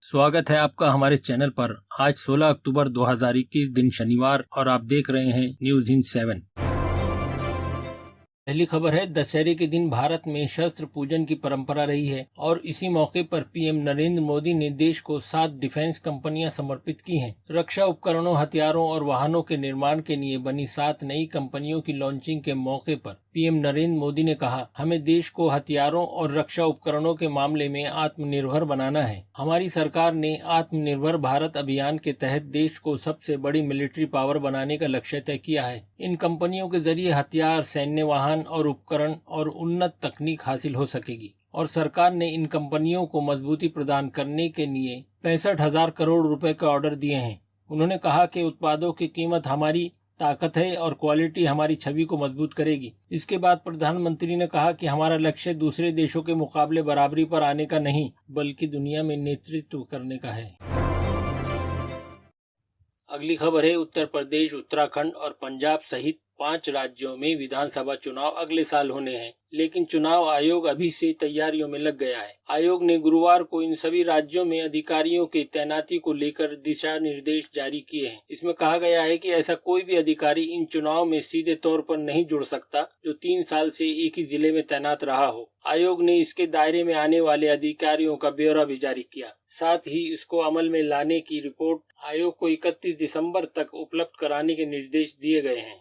स्वागत है आपका हमारे चैनल पर। आज 16 अक्टूबर 2021 दिन शनिवार और आप देख रहे हैं न्यूज इन 7। पहली खबर है, दशहरे के दिन भारत में शस्त्र पूजन की परंपरा रही है और इसी मौके पर पीएम नरेंद्र मोदी ने देश को 7 डिफेंस कंपनियां समर्पित की हैं। रक्षा उपकरणों, हथियारों और वाहनों के निर्माण के लिए बनी 7 नई कंपनियों की लॉन्चिंग के मौके पर पीएम नरेंद्र मोदी ने कहा, हमें देश को हथियारों और रक्षा उपकरणों के मामले में आत्मनिर्भर बनाना है। हमारी सरकार ने आत्मनिर्भर भारत अभियान के तहत देश को सबसे बड़ी मिलिट्री पावर बनाने का लक्ष्य तय किया है। इन कंपनियों के जरिए हथियार, सैन्य वाहन और उपकरण और उन्नत तकनीक हासिल हो सकेगी और सरकार ने इन कंपनियों को मजबूती प्रदान करने के लिए 65,000 करोड़ रुपए के ऑर्डर दिए हैं। उन्होंने कहा कि उत्पादों की कीमत हमारी ताकत है और क्वालिटी हमारी छवि को मजबूत करेगी। इसके बाद प्रधानमंत्री ने कहा कि हमारा लक्ष्य दूसरे देशों के मुकाबले बराबरी पर आने का नहीं, बल्कि दुनिया में नेतृत्व करने का है। अगली खबर है, उत्तर प्रदेश, उत्तराखंड और पंजाब सहित 5 राज्यों में विधानसभा चुनाव अगले साल होने हैं, लेकिन चुनाव आयोग अभी से तैयारियों में लग गया है। आयोग ने गुरुवार को इन सभी राज्यों में अधिकारियों की तैनाती को लेकर दिशा निर्देश जारी किए हैं। इसमें कहा गया है कि ऐसा कोई भी अधिकारी इन चुनाव में सीधे तौर पर नहीं जुड़ सकता जो 3 साल से एक ही जिले में तैनात रहा हो। आयोग ने इसके दायरे में आने वाले अधिकारियों का ब्यौरा भी जारी किया। साथ ही इसको अमल में लाने की रिपोर्ट आयोग को 31 दिसंबर तक उपलब्ध कराने के निर्देश दिए गए हैं।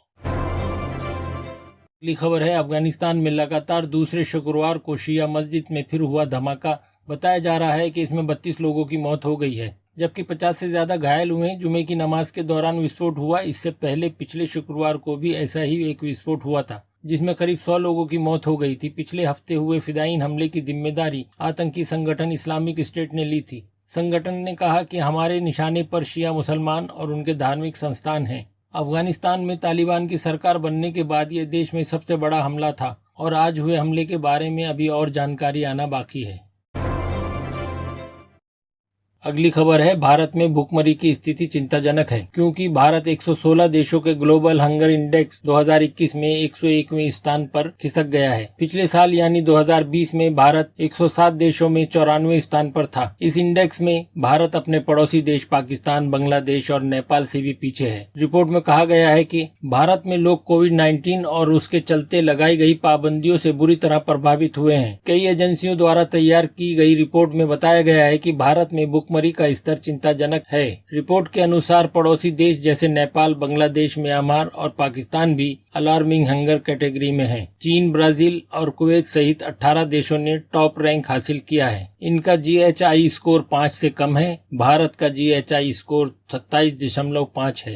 अगली खबर है, अफगानिस्तान में लगातार दूसरे शुक्रवार को शिया मस्जिद में फिर हुआ धमाका। बताया जा रहा है कि इसमें 32 लोगों की मौत हो गई है, जबकि 50 से ज्यादा घायल हुए हैं। जुमे की नमाज के दौरान विस्फोट हुआ। इससे पहले पिछले शुक्रवार को भी ऐसा ही एक विस्फोट हुआ था, जिसमें करीब 100 लोगों की मौत हो गई थी। पिछले हफ्ते हुए फिदायीन हमले की जिम्मेदारी आतंकी संगठन इस्लामिक स्टेट ने ली थी। संगठन ने कहा कि हमारे निशाने पर शिया मुसलमान और उनके धार्मिक संस्थान हैं। अफगानिस्तान में तालिबान की सरकार बनने के बाद ये देश में सबसे बड़ा हमला था और आज हुए हमले के बारे में अभी और जानकारी आना बाकी है। अगली खबर है, भारत में भुखमरी की स्थिति चिंताजनक है, क्योंकि भारत 116 देशों के ग्लोबल हंगर इंडेक्स 2021 में 101वें स्थान पर खिसक गया है। पिछले साल यानी 2020 में भारत 107 देशों में 94वें स्थान पर था। इस इंडेक्स में भारत अपने पड़ोसी देश पाकिस्तान, बांग्लादेश और नेपाल से भी पीछे है। रिपोर्ट में कहा गया है कि भारत में लोग कोविड-19 और उसके चलते लगाई गई पाबंदियों से बुरी तरह प्रभावित हुए हैं। कई एजेंसियों द्वारा तैयार की गई रिपोर्ट में बताया गया है कि भारत में भुखमरी का स्तर चिंताजनक है। रिपोर्ट के अनुसार पड़ोसी देश जैसे नेपाल, बांग्लादेश, म्यांमार और पाकिस्तान भी अलार्मिंग हंगर कैटेगरी में हैं। चीन, ब्राजील और कुवैत सहित 18 देशों ने टॉप रैंक हासिल किया है। इनका GHI स्कोर 5 से कम है। भारत का GHI स्कोर 27.5 है।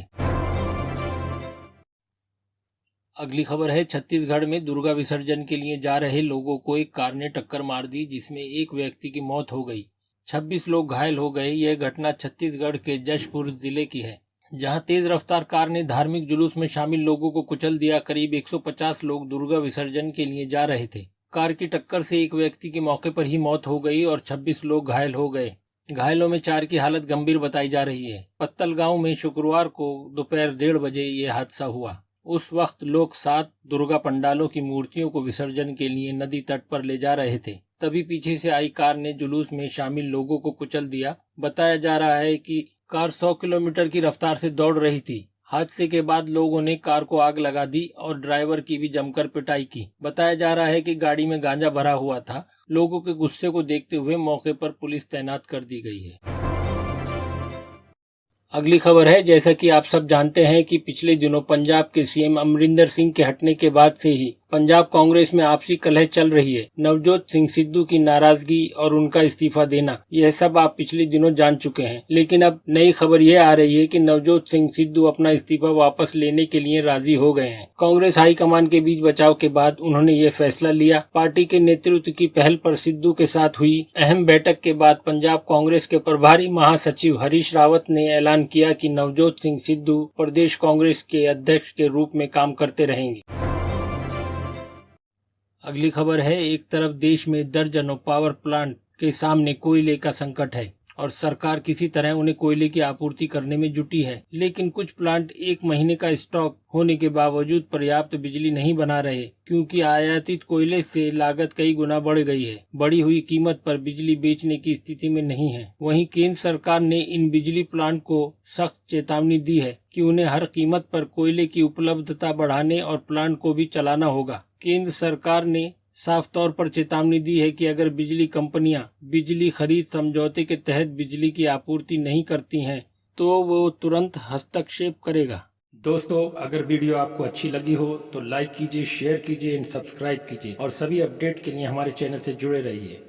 अगली खबर है, छत्तीसगढ़ में दुर्गा विसर्जन के लिए जा रहे लोगों को एक कार ने टक्कर मार दी, जिसमें एक व्यक्ति की मौत हो गई। 26 लोग घायल हो गए। यह घटना छत्तीसगढ़ के जशपुर जिले की है, जहां तेज रफ्तार कार ने धार्मिक जुलूस में शामिल लोगों को कुचल दिया। करीब 150 लोग दुर्गा विसर्जन के लिए जा रहे थे। कार की टक्कर से एक व्यक्ति की मौके पर ही मौत हो गई और 26 लोग घायल हो गए। घायलों में 4 की हालत गंभीर बताई जा रही है। पत्तल गांव में शुक्रवार को दोपहर 1:30 बजे ये हादसा हुआ। उस वक्त लोग 7 दुर्गा पंडालों की मूर्तियों को विसर्जन के लिए नदी तट पर ले जा रहे थे। तभी पीछे से आई कार ने जुलूस में शामिल लोगों को कुचल दिया। बताया जा रहा है कि कार 100 किलोमीटर की रफ्तार से दौड़ रही थी। हादसे के बाद लोगों ने कार को आग लगा दी और ड्राइवर की भी जमकर पिटाई की। बताया जा रहा है कि गाड़ी में गांजा भरा हुआ था। लोगों के गुस्से को देखते हुए मौके पर पुलिस तैनात कर दी गई है। अगली खबर है, जैसा कि आप सब जानते हैं कि पिछले दिनों पंजाब के सीएम अमरिंदर सिंह के हटने के बाद से ही पंजाब कांग्रेस में आपसी कलह चल रही है। नवजोत सिंह सिद्धू की नाराजगी और उनका इस्तीफा देना, यह सब आप पिछले दिनों जान चुके हैं। लेकिन अब नई खबर यह आ रही है कि नवजोत सिंह सिद्धू अपना इस्तीफा वापस लेने के लिए राजी हो गए हैं। कांग्रेस हाईकमान के बीच बचाव के बाद उन्होंने ये फैसला लिया। पार्टी के नेतृत्व की पहल पर सिद्धू के साथ हुई अहम बैठक के बाद पंजाब कांग्रेस के प्रभारी महासचिव हरीश रावत ने ऐलान किया कि नवजोत सिंह सिद्धू प्रदेश कांग्रेस के अध्यक्ष के रूप में काम करते रहेंगे। अगली खबर है, एक तरफ देश में दर्जनों पावर प्लांट के सामने कोयले का संकट है और सरकार किसी तरह उन्हें कोयले की आपूर्ति करने में जुटी है। लेकिन कुछ प्लांट 1 महीने का स्टॉक होने के बावजूद पर्याप्त बिजली नहीं बना रहे, क्योंकि आयातित कोयले से लागत कई गुना बढ़ गई है। बढ़ी हुई कीमत पर बिजली बेचने की स्थिति में नहीं है। वहीं केंद्र सरकार ने इन बिजली प्लांट को सख्त चेतावनी दी है कि उन्हें हर कीमत पर कोयले की उपलब्धता बढ़ाने और प्लांट को भी चलाना होगा। केंद्र सरकार ने साफ तौर पर चेतावनी दी है कि अगर बिजली कंपनियां बिजली खरीद समझौते के तहत बिजली की आपूर्ति नहीं करती हैं, तो वो तुरंत हस्तक्षेप करेगा। दोस्तों, अगर वीडियो आपको अच्छी लगी हो तो लाइक कीजिए, शेयर कीजिए एंड सब्सक्राइब कीजिए और सभी अपडेट के लिए हमारे चैनल से जुड़े रहिए।